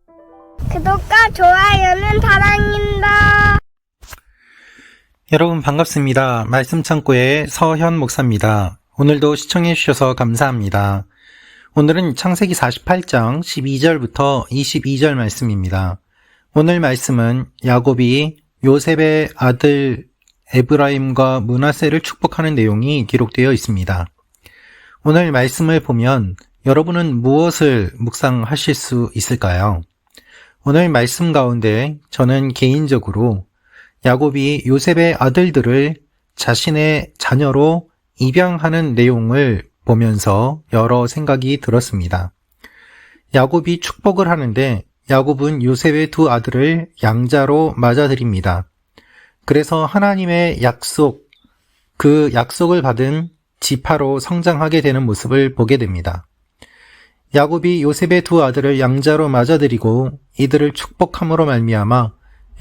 구독과 좋아요는 사랑입니다. 여러분 반갑습니다. 말씀창고의 서현 목사입니다. 오늘도 시청해 주셔서 감사합니다. 오늘은 창세기 48장 12절부터 22절 말씀입니다. 오늘 말씀은 야곱이 요셉의 아들 에브라임과 므낫세를 축복하는 내용이 기록되어 있습니다. 오늘 말씀을 보면 여러분은 무엇을 묵상하실 수 있을까요? 오늘 말씀 가운데 저는 개인적으로 야곱이 요셉의 아들들을 자신의 자녀로 입양하는 내용을 보면서 여러 생각이 들었습니다. 야곱이 축복을 하는데 야곱은 요셉의 두 아들을 양자로 맞아들입니다. 그래서 하나님의 약속, 그 약속을 받은 지파로 성장하게 되는 모습을 보게 됩니다. 야곱이 요셉의 두 아들을 양자로 맞아들이고 이들을 축복함으로 말미암아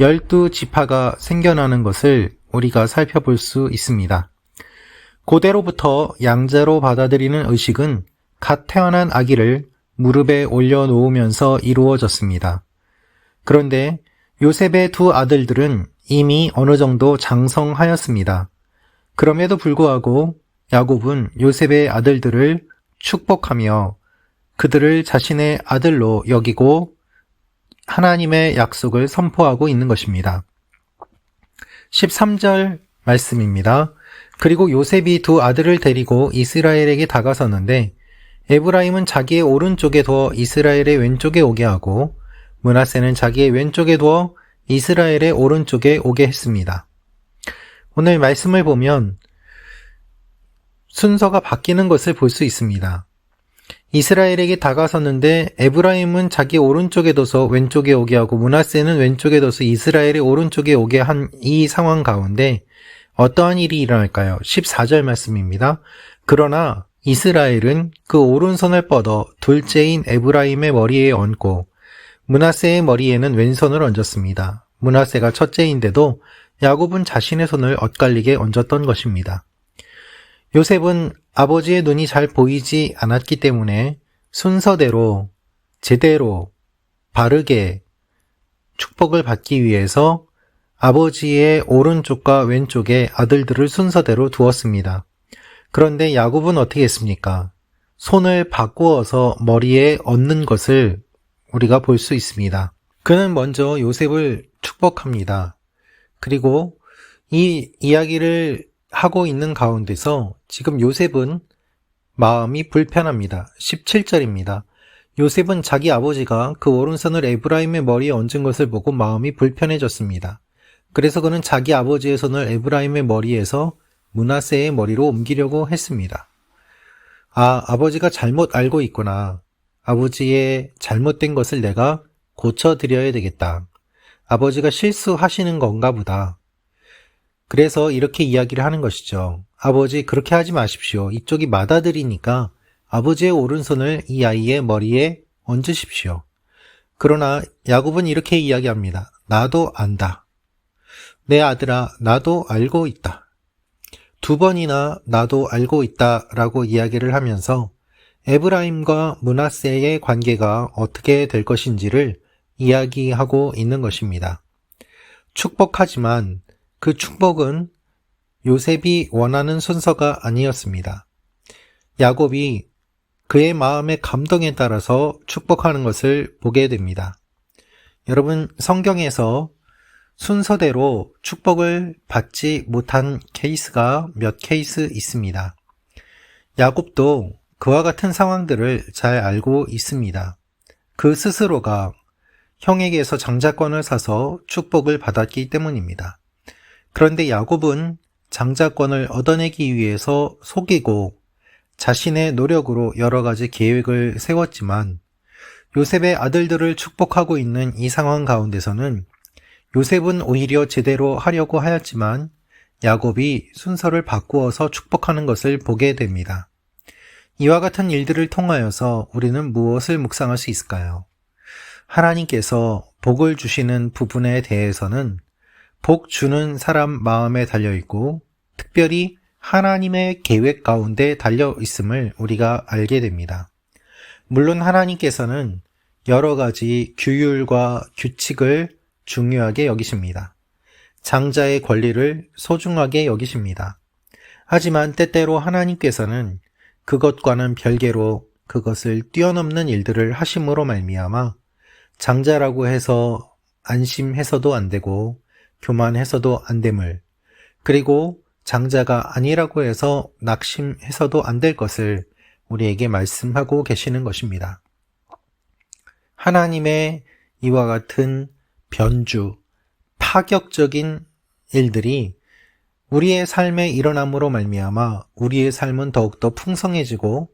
12지파가 생겨나는 것을 우리가 살펴볼 수 있습니다. 고대로부터 양자로 받아들이는 의식은 갓 태어난 아기를 무릎에 올려놓으면서 이루어졌습니다. 그런데 요셉의 두 아들들은 이미 어느 정도 장성하였습니다. 그럼에도 불구하고 야곱은 요셉의 아들들을 축복하며 그들을 자신의 아들로 여기고 하나님의 약속을 선포하고 있는 것입니다. 13절 말씀입니다. 그리고 요셉이 두 아들을 데리고 이스라엘에게 다가섰는데 에브라임은 자기의 오른쪽에 두어 이스라엘의 왼쪽에 오게 하고 므낫세는 자기의 왼쪽에 두어 이스라엘의 오른쪽에 오게 했습니다. 오늘 말씀을 보면 순서가 바뀌는 것을 볼 수 있습니다. 이스라엘에게 다가섰는데 에브라임은 자기 오른쪽에 둬서 왼쪽에 오게 하고 므낫세는 왼쪽에 둬서 이스라엘의 오른쪽에 오게 한 이 상황 가운데 어떠한 일이 일어날까요? 14절 말씀입니다. 그러나 이스라엘은 그 오른손을 뻗어 둘째인 에브라임의 머리에 얹고 므낫세의 머리에는 왼손을 얹었습니다. 므낫세가 첫째인데도 야곱은 자신의 손을 엇갈리게 얹었던 것입니다. 요셉은 아버지의 눈이 잘 보이지 않았기 때문에 순서대로 제대로 바르게 축복을 받기 위해서 아버지의 오른쪽과 왼쪽에 아들들을 순서대로 두었습니다. 그런데 야곱은 어떻게 했습니까? 손을 바꾸어서 머리에 얹는 것을 우리가 볼 수 있습니다. 그는 먼저 요셉을 축복합니다. 그리고 이 이야기를 하고 있는 가운데서 지금 요셉은 마음이 불편합니다. 17절입니다. 요셉은 자기 아버지가 그 오른손을 에브라임의 머리에 얹은 것을 보고 마음이 불편해졌습니다. 그래서 그는 자기 아버지의 손을 에브라임의 머리에서 므낫세의 머리로 옮기려고 했습니다. 아버지가 잘못 알고 있구나. 아버지의 잘못된 것을 내가 고쳐드려야 되겠다. 아버지가 실수하시는 건가 보다. 그래서 이렇게 이야기를 하는 것이죠. 아버지 그렇게 하지 마십시오. 이쪽이 맏아들이니까 아버지의 오른손을 이 아이의 머리에 얹으십시오. 그러나 야곱은 이렇게 이야기합니다. 나도 안다. 내 아들아, 나도 알고 있다. 두 번이나 나도 알고 있다 라고 이야기를 하면서 에브라임과 므낫세의 관계가 어떻게 될 것인지를 이야기하고 있는 것입니다. 축복하지만 그 축복은 요셉이 원하는 순서가 아니었습니다. 야곱이 그의 마음의 감동에 따라서 축복하는 것을 보게 됩니다. 여러분, 성경에서 순서대로 축복을 받지 못한 케이스가 몇 케이스 있습니다. 야곱도 그와 같은 상황들을 잘 알고 있습니다. 그 스스로가 형에게서 장자권을 사서 축복을 받았기 때문입니다. 그런데 야곱은 장자권을 얻어내기 위해서 속이고 자신의 노력으로 여러 가지 계획을 세웠지만 요셉의 아들들을 축복하고 있는 이 상황 가운데서는 요셉은 오히려 제대로 하려고 하였지만 야곱이 순서를 바꾸어서 축복하는 것을 보게 됩니다. 이와 같은 일들을 통하여서 우리는 무엇을 묵상할 수 있을까요? 하나님께서 복을 주시는 부분에 대해서는 복 주는 사람 마음에 달려있고 특별히 하나님의 계획 가운데 달려있음을 우리가 알게 됩니다. 물론 하나님께서는 여러 가지 규율과 규칙을 중요하게 여기십니다. 장자의 권리를 소중하게 여기십니다. 하지만 때때로 하나님께서는 그것과는 별개로 그것을 뛰어넘는 일들을 하심으로 말미암아 장자라고 해서 안심해서도 안 되고 교만해서도 안 됨을, 그리고 장자가 아니라고 해서 낙심해서도 안 될 것을 우리에게 말씀하고 계시는 것입니다. 하나님의 이와 같은 변주, 파격적인 일들이 우리의 삶에 일어남으로 말미암아 우리의 삶은 더욱더 풍성해지고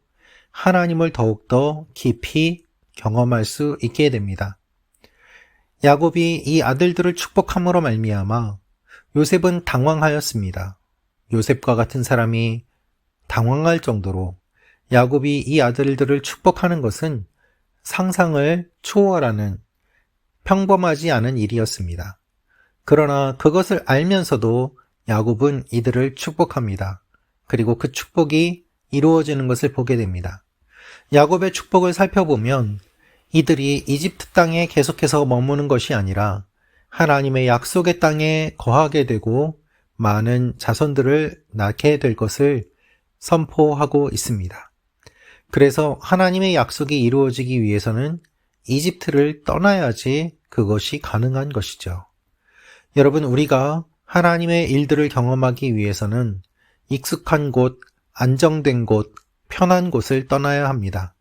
하나님을 더욱더 깊이 경험할 수 있게 됩니다. 야곱이 이 아들들을 축복함으로 말미암아 요셉은 당황하였습니다. 요셉과 같은 사람이 당황할 정도로 야곱이 이 아들들을 축복하는 것은 상상을 초월하는 평범하지 않은 일이었습니다. 그러나 그것을 알면서도 야곱은 이들을 축복합니다. 그리고 그 축복이 이루어지는 것을 보게 됩니다. 야곱의 축복을 살펴보면 이들이 이집트 땅에 계속해서 머무는 것이 아니라 하나님의 약속의 땅에 거하게 되고 많은 자손들을 낳게 될 것을 선포하고 있습니다. 그래서 하나님의 약속이 이루어지기 위해서는 이집트를 떠나야지 그것이 가능한 것이죠. 여러분, 우리가 하나님의 일들을 경험하기 위해서는 익숙한 곳, 안정된 곳, 편한 곳을 떠나야 합니다.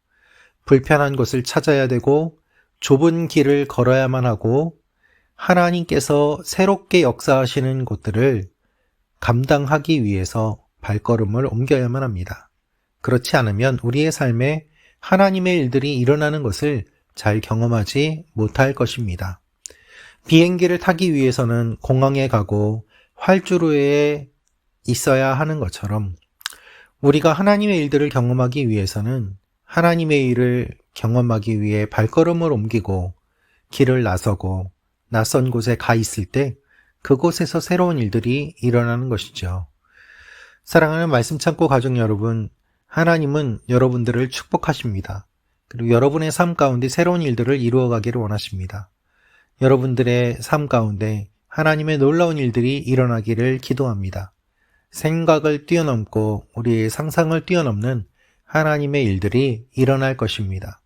불편한 곳을 찾아야 되고 좁은 길을 걸어야만 하고 하나님께서 새롭게 역사하시는 곳들을 감당하기 위해서 발걸음을 옮겨야만 합니다. 그렇지 않으면 우리의 삶에 하나님의 일들이 일어나는 것을 잘 경험하지 못할 것입니다. 비행기를 타기 위해서는 공항에 가고 활주로에 있어야 하는 것처럼 우리가 하나님의 일들을 경험하기 위해서는 하나님의 일을 경험하기 위해 발걸음을 옮기고 길을 나서고 낯선 곳에 가 있을 때 그곳에서 새로운 일들이 일어나는 것이죠. 사랑하는 말씀 창고 가족 여러분, 하나님은 여러분들을 축복하십니다. 그리고 여러분의 삶 가운데 새로운 일들을 이루어가기를 원하십니다. 여러분들의 삶 가운데 하나님의 놀라운 일들이 일어나기를 기도합니다. 생각을 뛰어넘고 우리의 상상을 뛰어넘는 하나님의 일들이 일어날 것입니다.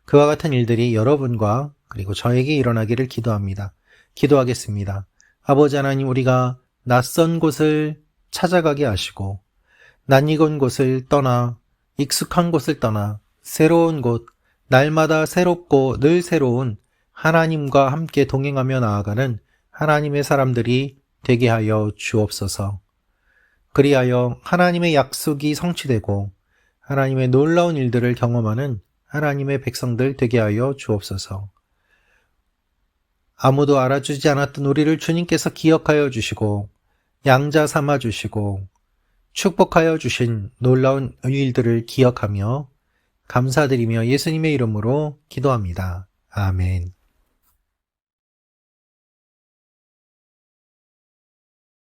그와 같은 일들이 여러분과 그리고 저에게 일어나기를 기도합니다. 기도하겠습니다. 아버지 하나님, 우리가 낯선 곳을 찾아가게 하시고 낯익은 곳을 떠나 익숙한 곳을 떠나 새로운 곳, 날마다 새롭고 늘 새로운 하나님과 함께 동행하며 나아가는 하나님의 사람들이 되게 하여 주옵소서. 그리하여 하나님의 약속이 성취되고 하나님의 놀라운 일들을 경험하는 하나님의 백성들 되게 하여 주옵소서. 아무도 알아주지 않았던 우리를 주님께서 기억하여 주시고 양자 삼아 주시고 축복하여 주신 놀라운 일들을 기억하며 감사드리며 예수님의 이름으로 기도합니다. 아멘.